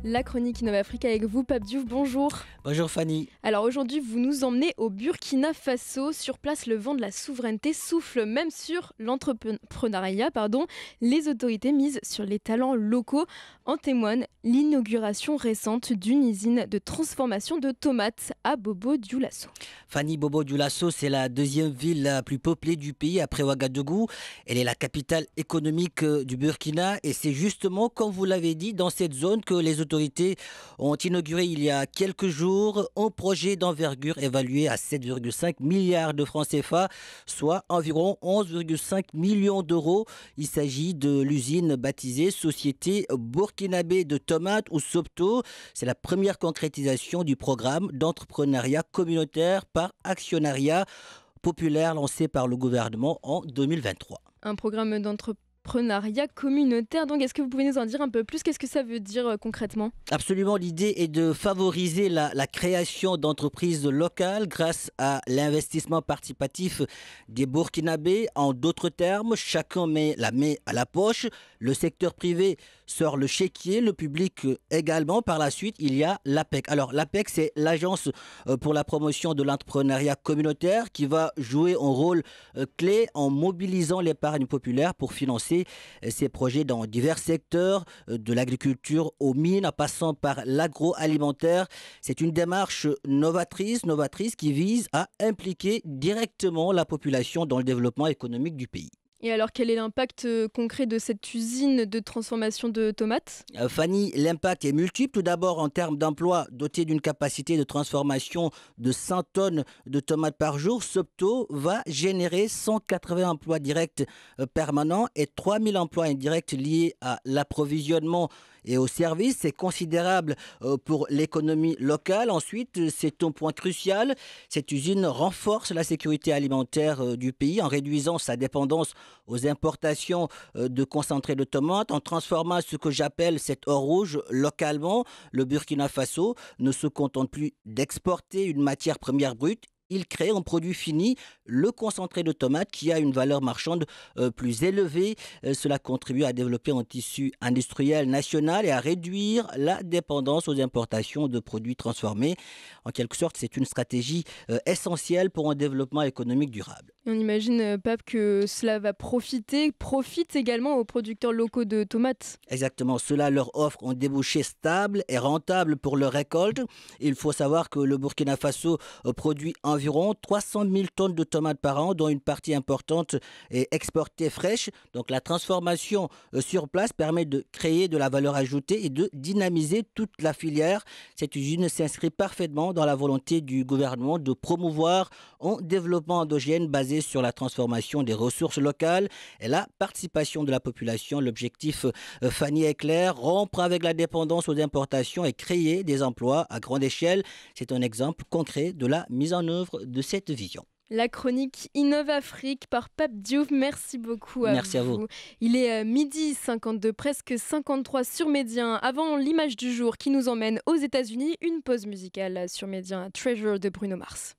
La chronique Innov Afrique avec vous, Pape Diouf, bonjour. Bonjour Fanny. Alors aujourd'hui, vous nous emmenez au Burkina Faso. Sur place, le vent de la souveraineté souffle même sur l'entrepreneuriat. Les autorités misent sur les talents locaux. En témoigne l'inauguration récente d'une usine de transformation de tomates à Bobo-Dioulasso. Fanny, Bobo-Dioulasso, c'est la deuxième ville la plus peuplée du pays après Ouagadougou. Elle est la capitale économique du Burkina et c'est justement, comme vous l'avez dit, dans cette zone que les autorités ont inauguré il y a quelques jours un projet d'envergure évalué à 7,5 milliards de francs CFA, soit environ 11,5 millions d'euros. Il s'agit de l'usine baptisée Société burkinabé de tomates ou SOPTO. C'est la première concrétisation du programme d'entrepreneuriat communautaire par actionnariat populaire lancé par le gouvernement en 2023. Un programme d'entrepreneuriat communautaire, donc est-ce que vous pouvez nous en dire un peu plus? Qu'est-ce que ça veut dire concrètement? Absolument, l'idée est de favoriser la création d'entreprises locales grâce à l'investissement participatif des Burkinabés. En d'autres termes, chacun met la main à la poche, le secteur privé sort le chéquier, le public également. Par la suite, il y a l'APEC. Alors l'APEC, c'est l'agence pour la promotion de l'entrepreneuriat communautaire qui va jouer un rôle clé en mobilisant l'épargne populaire pour financer ces projets dans divers secteurs, de l'agriculture aux mines, en passant par l'agroalimentaire. C'est une démarche novatrice qui vise à impliquer directement la population dans le développement économique du pays. Et alors, quel est l'impact concret de cette usine de transformation de tomates? Fanny, l'impact est multiple. Tout d'abord, en termes d'emploi, doté d'une capacité de transformation de 100 tonnes de tomates par jour, SOPTO va générer 180 emplois directs permanents et 3000 emplois indirects liés à l'approvisionnement et aux services. C'est considérable pour l'économie locale. Ensuite, c'est un point crucial. Cette usine renforce la sécurité alimentaire du pays en réduisant sa dépendance aux importations de concentrés de tomates, en transformant ce que j'appelle cet or rouge localement. Le Burkina Faso ne se contente plus d'exporter une matière première brute. Il crée un produit fini, le concentré de tomate, qui a une valeur marchande plus élevée. Cela contribue à développer un tissu industriel national et à réduire la dépendance aux importations de produits transformés. En quelque sorte, c'est une stratégie essentielle pour un développement économique durable. On imagine, Pape, que cela profite également aux producteurs locaux de tomates. Exactement, cela leur offre un débouché stable et rentable pour leur récolte. Il faut savoir que le Burkina Faso produit environ 300 000 tonnes de tomates par an, dont une partie importante est exportée fraîche. Donc la transformation sur place permet de créer de la valeur ajoutée et de dynamiser toute la filière. Cette usine s'inscrit parfaitement dans la volonté du gouvernement de promouvoir un développement endogène basé sur la transformation des ressources locales et la participation de la population. L'objectif, Fanny, est clair: rompre avec la dépendance aux importations et créer des emplois à grande échelle. C'est un exemple concret de la mise en œuvre de cette vision. La chronique Innov Afrique par Pape Diouf. Merci beaucoup à vous. Merci à vous. Il est midi 52, presque 53 sur Médien. Avant l'image du jour qui nous emmène aux États-Unis, une pause musicale sur Médien, Treasure de Bruno Mars.